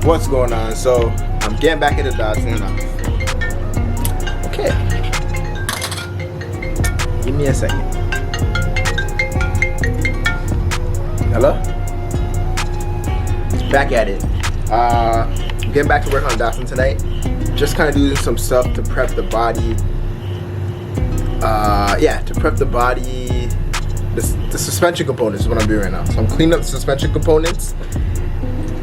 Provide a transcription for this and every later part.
What's going on? So I'm getting back into Datsun. Okay, give me a second. Hello? Back at it. I'm getting back to work on Datsun tonight. Just kind of doing some stuff to prep the body. To prep the body. The suspension components is what I'm doing right now. So I'm cleaning up the suspension components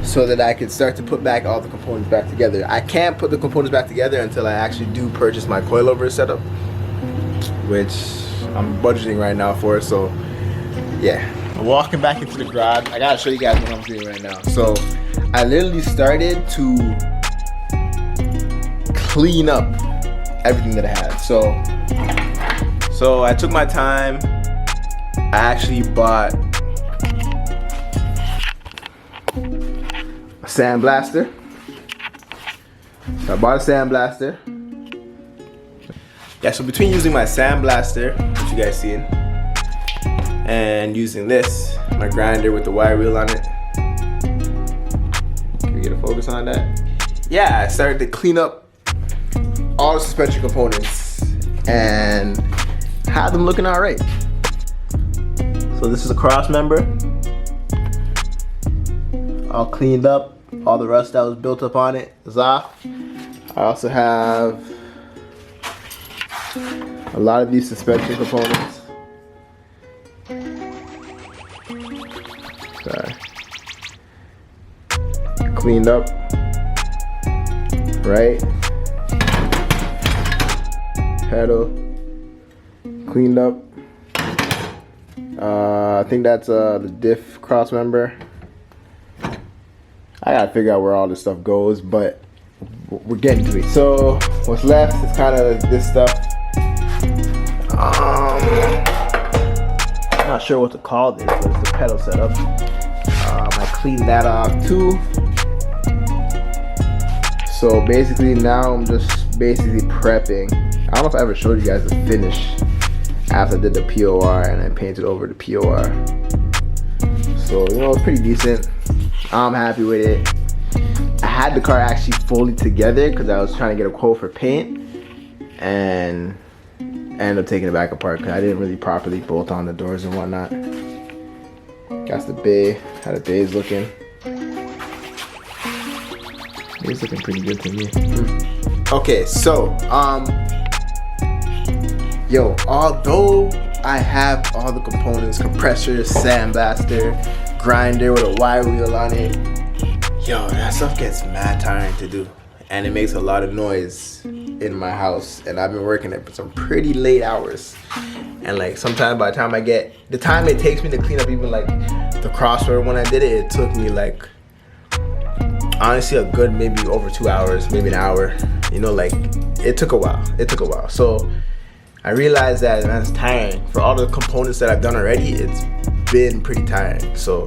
so that I can start to put back all the components back together. I can't put the components back together until I actually do purchase my coilover setup, which I'm budgeting right now for. So yeah, I'm walking back into the garage. I gotta show you guys what I'm doing right now. So I literally started to clean up everything that I had. So I took my time. I actually bought a sandblaster. So I bought a sandblaster. Yeah, so between using my sandblaster, which you guys seen, and using this, my grinder with the wire wheel on it. Can we get a focus on that? Yeah, I started to clean up all the suspension components and had them looking all right. So this is a cross member, all cleaned up. All the rust that was built up on it is off. I also have a lot of these suspension components. Sorry. Cleaned up, right? Pedal, cleaned up. I think that's the diff cross member. I gotta figure out where all this stuff goes, but we're getting to it. So what's left is kind of this stuff. I'm not sure what to call this, but it's the pedal setup. I cleaned that off too. So basically now I'm just prepping. I don't know if I ever showed you guys the finish after I did the POR and I painted over the POR. So, you know, it's pretty decent. I'm happy with it. I had the car actually fully together because I was trying to get a quote for paint and ended up taking it back apart because I didn't really properly bolt on the doors and whatnot. That's the bay, how the bay is looking. It's looking pretty good to me. Okay, so, although I have all the components, compressor, sandblaster, grinder with a wire wheel on it, that stuff gets mad tiring to do. And it makes a lot of noise in my house. And I've been working at some pretty late hours. And like sometimes by the time I get, the time it takes me to clean up even like the crossroad when I did it, it took me like, honestly a good maybe over 2 hours, maybe an hour. Like it took a while. So I realized that, man, it's tiring. For all the components that I've done already, it's been pretty tiring. So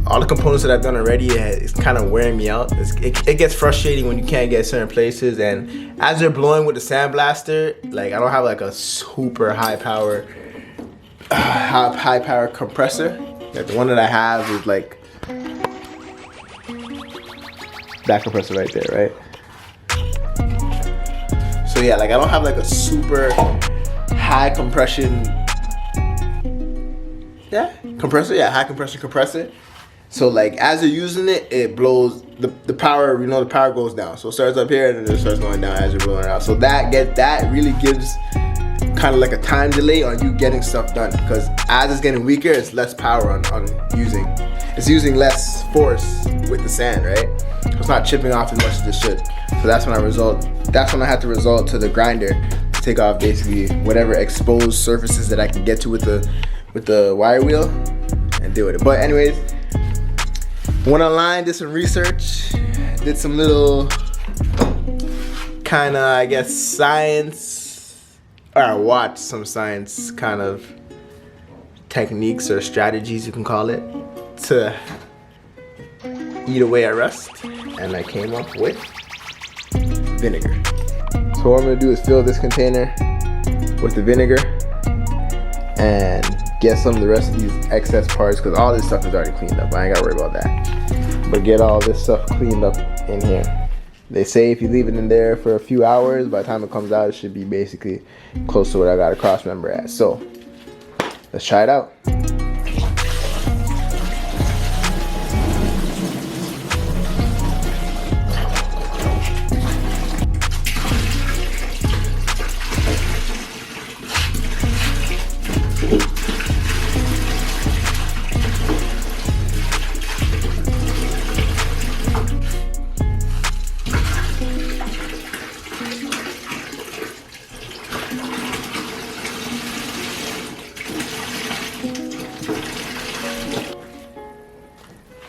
all the components that I've done already, it's kind of wearing me out. It gets frustrating when you can't get certain places. And as they're blowing with the sandblaster, like I don't have like a super high power compressor. Like the one that I have is like that compressor right there, right? So yeah, like I don't have like a super high compression, high compression compressor. So like as you're using it, it blows the power. The power goes down. So it starts up here and then it starts going down as you're blowing it out. So that really gives kind of like a time delay on you getting stuff done, because as it's getting weaker, it's less power on using. It's using less force with the sand, right? So it's not chipping off as much as it should. So that's when I had to resort to the grinder to take off basically whatever exposed surfaces that I can get to with the wire wheel and deal with it. But anyways, went online, did some research, did some little kind of, I guess, science, or I watched some science kind of techniques or strategies, you can call it, to eat away at rust, and I came up with vinegar. So what I'm gonna do is fill this container with the vinegar and get some of the rest of these excess parts, because all this stuff is already cleaned up. I ain't gotta worry about that. but get all this stuff cleaned up in here. They say if you leave it in there for a few hours, by the time it comes out, it should be basically close to what I got a cross member at. So let's try it out.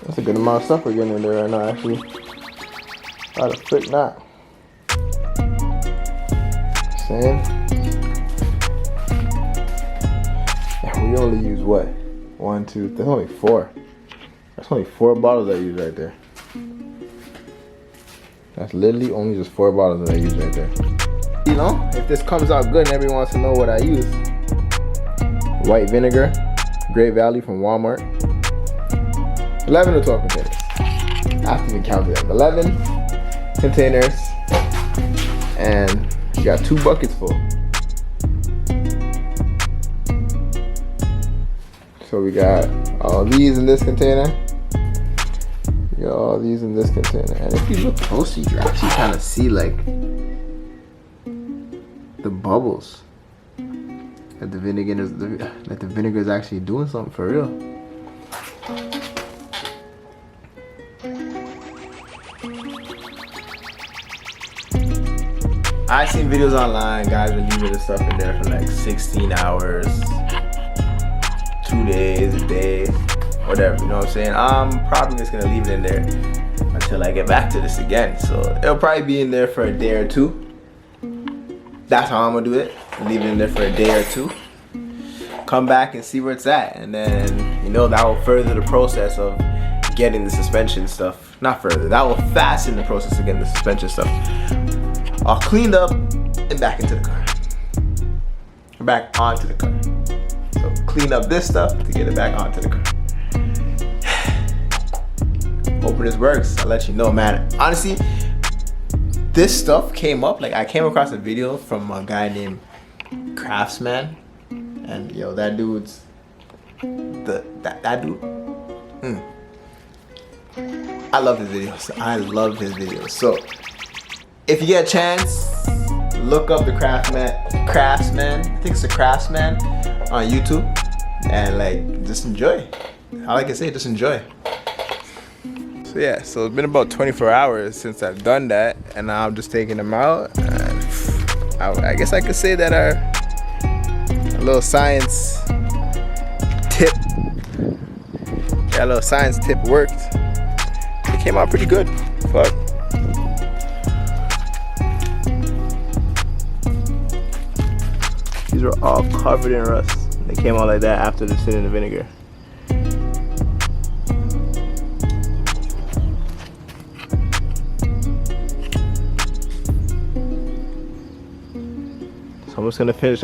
That's a good amount of stuff we're getting in there right now, actually. How the frick not? Saying? Yeah, we only use what? 1, 2, that's only 4. That's only 4 bottles I use right there. That's literally only just 4 bottles that I use right there. You know, if this comes out good and everyone wants to know what I use. White vinegar, Great Valley from Walmart. 11 or 12 containers. I have to even count them. 11 containers, and you got 2 buckets full. So we got all these in this container. We got all these in this container. And if you look closely, you can actually kind of see like the bubbles that the vinegar is actually doing something for real. I've seen videos online, guys are leaving this stuff in there for like 16 hours, 2 days, a day, whatever, you know what I'm saying? I'm probably just gonna leave it in there until I get back to this again. So it'll probably be in there for a day or 2. That's how I'm gonna do it. Leave it in there for a day or 2. Come back and see where it's at. And then, you know, that will further the process of getting the suspension stuff. Not further, that will fasten the process of getting the suspension stuff all cleaned up and back into the car. Or back onto the car. So clean up this stuff to get it back onto the car. Hoping this works. I'll let you know, man. Honestly, this stuff came up, like I came across a video from a guy named Craftsman. And yo, that dude's that dude. I love his videos. I love his videos. So if you get a chance, look up the Craftsman. I think it's the Craftsman on YouTube, and like just enjoy. All I can say, just enjoy. So yeah, so it's been about 24 hours since I've done that, and now I'm just taking them out. And I guess I could say that our little science tip, worked. It came out pretty good. Fuck. These were all covered in rust. They came out like that after they sit in the vinegar. So I'm just gonna finish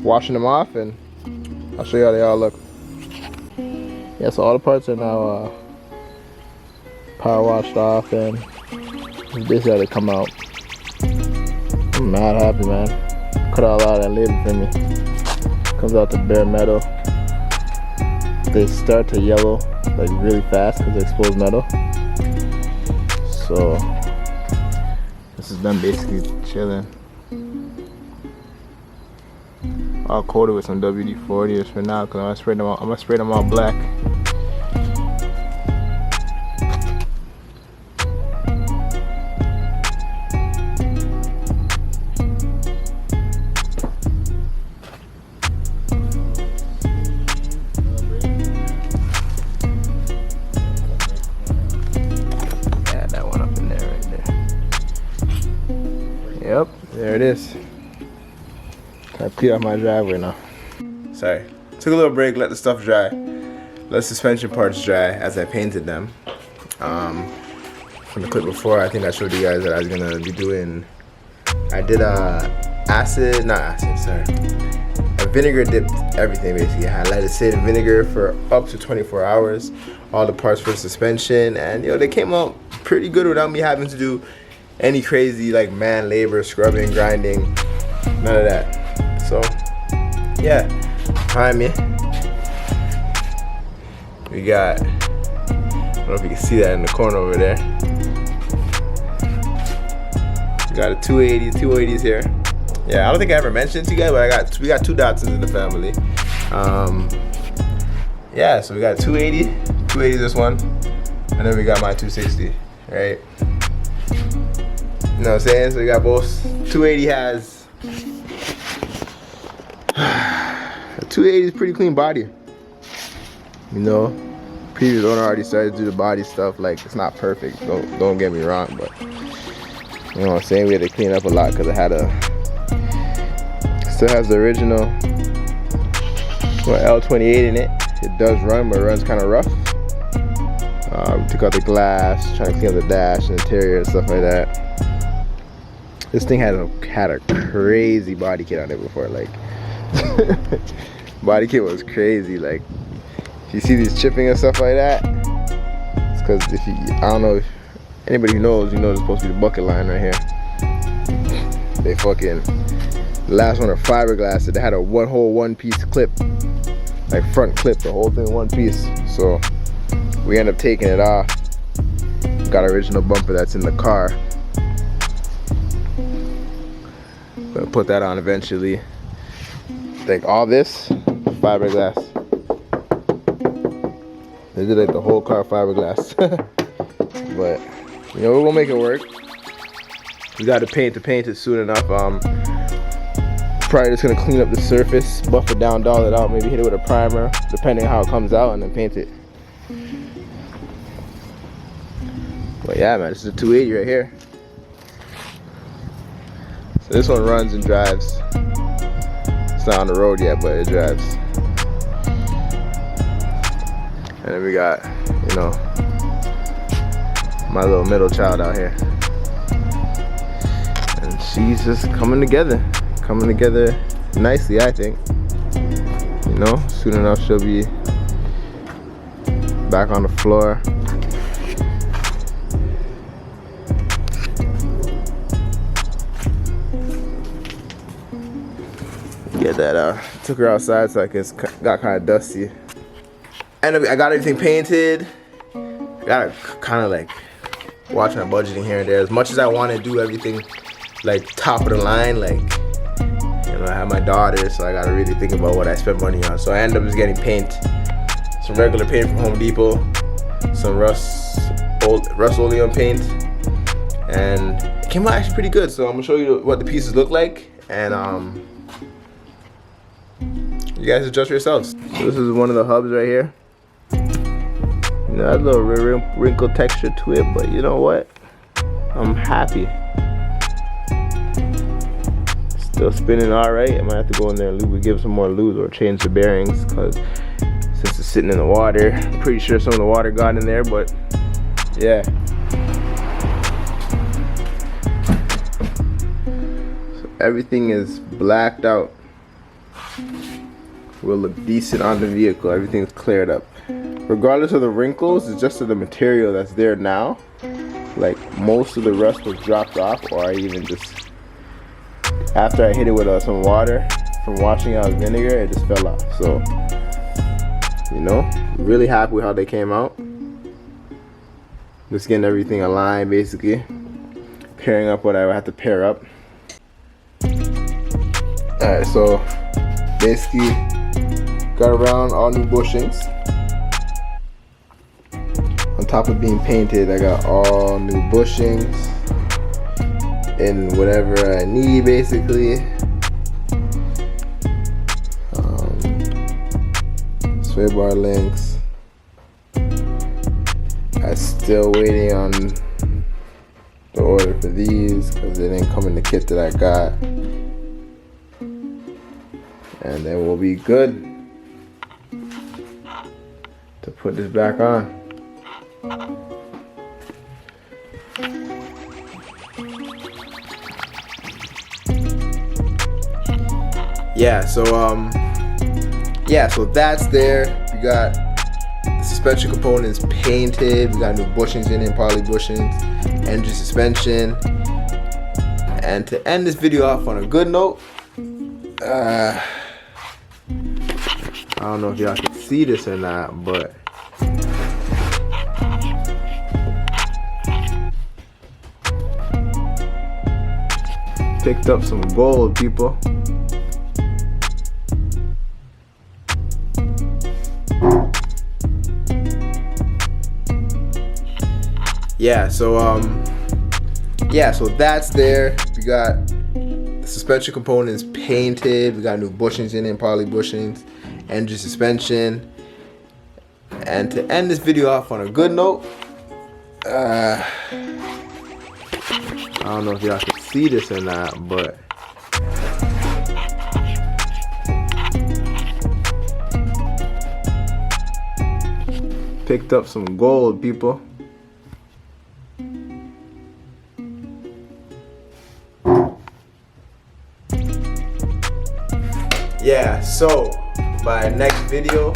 washing them off, and I'll show you how they all look. Yeah, so all the parts are now power washed off, and this is how they come out. I'm mad happy, man. Cut out a lot of that label for me. Comes out the bare metal. They start to yellow like really fast because they expose metal. So this is them basically chilling. I'll coat it with some WD-40 just for now because I'm gonna spray them all black. Yep, there it is. I clear out my driveway now. Sorry, took a little break, let the stuff dry. Let the suspension parts dry as I painted them. From the clip before, I think I showed you guys that I was gonna be doing, I did a vinegar dipped everything basically. I let it sit in vinegar for up to 24 hours all the parts for suspension, and they came out pretty good without me having to do any crazy like man labor, scrubbing, grinding, none of that. So yeah, behind me we got, I don't know if you can see that in the corner over there, we got a 280s here. Yeah, I don't think I ever mentioned to you guys, but we got 2 Datsuns in the family. Yeah, so we got 280 this one, and then we got my 260, right? You know what I'm saying? So we got both. 280 has, 280 is pretty clean body. Previous owner already started to do the body stuff. Like, it's not perfect, don't get me wrong, but you know what I'm saying? We had to clean up a lot because it had still has the original L28 in it. It does run, but it runs kind of rough. We took out the glass, trying to clean up the dash and interior and stuff like that. This thing had a crazy body kit on it before. Like, body kit was crazy. Like, if you see these chipping and stuff like that, it's because I don't know if anybody who knows, there's supposed to be the bucket line right here. They fucking, the last one are fiberglass, so they had a whole one-piece clip, like front clip, the whole thing one piece. So we end up taking it off. Got an original bumper that's in the car. Gonna put that on eventually. Like all this fiberglass. They did like the whole car fiberglass. But we're gonna make it work. We got to paint it soon enough. Probably just gonna clean up the surface, buff it down, doll it out, maybe hit it with a primer, depending on how it comes out, and then paint it. But yeah, man, this is a 280 right here. So this one runs and drives. It's not on the road yet, but it drives. And then we got, my little middle child out here. And she's just coming together nicely, I think. Soon enough she'll be back on the floor. Get that took her outside, so it got kind of dusty. And I got everything painted. I gotta kind of like watch my budgeting here and there. As much as I want to do everything like top of the line, like I have my daughter, so I gotta really think about what I spend money on. So I end up just getting paint, some regular paint from Home Depot, some Rust-Oleum paint, and it came out actually pretty good. So I'm gonna show you what the pieces look like, and you guys adjust for yourselves. So this is one of the hubs right here. A little wrinkle texture to it, but you know what? I'm happy. Still spinning all right. I might have to go in there and give some more lube or change the bearings, because since it's sitting in the water, I'm pretty sure some of the water got in there, but yeah. So everything is blacked out. Will look decent on the vehicle. Everything's cleared up. Regardless of the wrinkles, it's just the material that's there now. Like, most of the rust was dropped off, or I even just, after I hit it with some water from washing out vinegar, it just fell off. So, really happy with how they came out. Just getting everything aligned, basically. Pairing up what I would have to pair up. Alright, so basically got around all new bushings. On top of being painted, I got all new bushings in whatever I need, basically. Sway bar links. I'm still waiting on the order for these because they didn't come in the kit that I got. And then we'll be good to put this back on. So that's there. You got the suspension components painted. We got new bushings in it, poly bushings, engine suspension. And to end this video off on a good note, I don't know if y'all can see this or not, but picked up some gold, people. So that's there. We got the suspension components painted. We got new bushings in it, poly bushings, engine suspension. And to end this video off on a good note, I don't know if y'all can see this or not, but picked up some gold, people. Yeah, so by next video,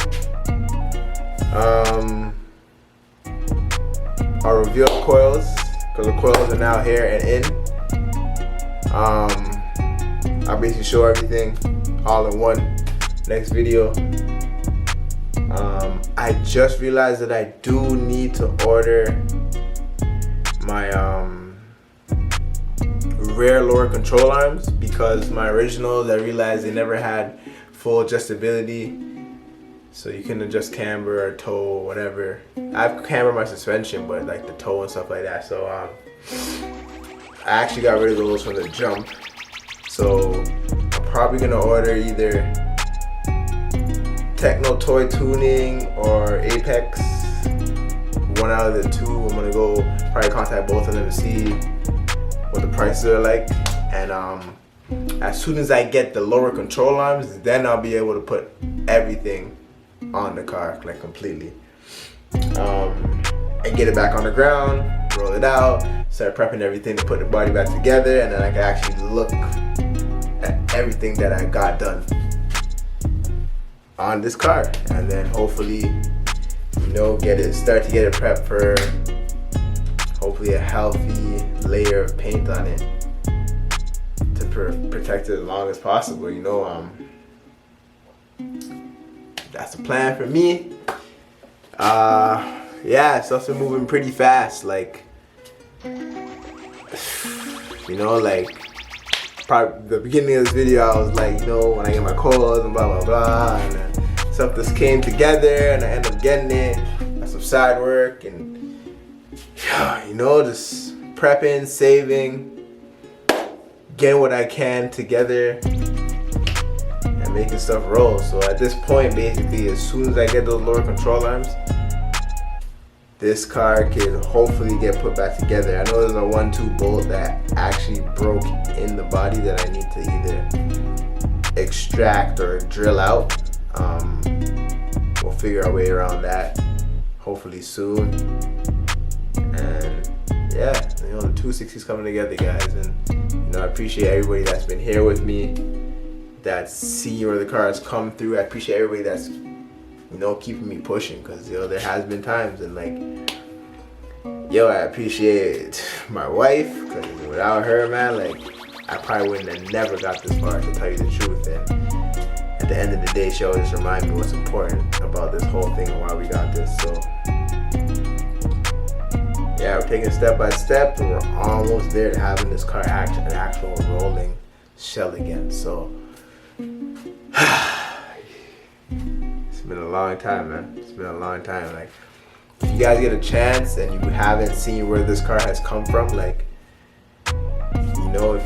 I'll reveal the coils, because the coils are now here and in. I'll basically show everything all in one next video. I just realized that I do need to order my rear lower control arms, because my originals, I realized they never had full adjustability, so you can adjust camber or toe or whatever. I've cambered my suspension, but like the toe and stuff like that. So I actually got rid of those from the jump. So I'm probably gonna order either Techno Toy Tuning or Apex. One out of the two. I'm gonna go probably contact both of them to see what the prices are like, and as soon as I get the lower control arms, then I'll be able to put everything on the car, like completely, and get it back on the ground, roll it out, start prepping everything to put the body back together, and then I can actually look at everything that I got done on this car, and then hopefully, you know, start to get it prepped for hopefully a healthy layer of paint on it to protect it as long as possible, you know. That's the plan for me. Yeah, stuff's been moving pretty fast, like, you know, like, probably the beginning of this video I was like, you know, when I get my coils and blah blah blah, and then stuff just came together and I ended up getting it. Got some side work and, you know, just prepping, saving, getting what I can together and making stuff roll. So at this point, basically, as soon as I get those lower control arms, this car can hopefully get put back together. I know there's a 1-2 bolt that actually broke in the body that I need to either extract or drill out. We'll figure our way around that hopefully soon. And yeah, you know, the 260's coming together, guys, and you know, I appreciate everybody that's been here with me, that's seen where the car has come through. I appreciate everybody that's, you know, keeping me pushing, because, you know, there has been times, and like, yo, I appreciate my wife, because without her, man, like, I probably wouldn't have never got this far, to tell you the truth. And at the end of the day, she always reminds me what's important about this whole thing and why we got this. So yeah, we're taking it step by step, and we're almost there to having this car act an actual rolling shell again. So it's been a long time, man. It's been a long time. Like, if you guys get a chance and you haven't seen where this car has come from, like, you know, if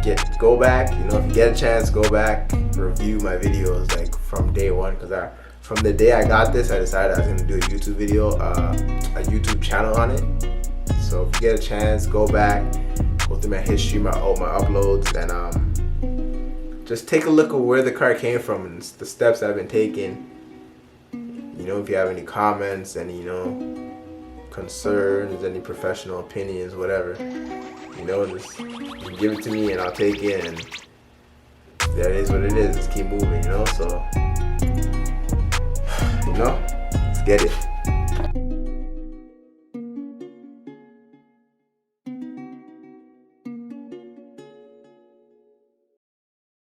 you go back, you know, if you get a chance, go back, review my videos, like, from day one, because from the day I got this, I decided I was gonna do a YouTube video, a YouTube channel on it. So if you get a chance, go back, go through my history, my uploads, and just take a look at where the car came from and the steps I've been taking. You know, if you have any comments, any, you know, concerns, any professional opinions, whatever, you know, just give it to me and I'll take it, and that is what it is. Just keep moving, you know. So, you know, let's get it.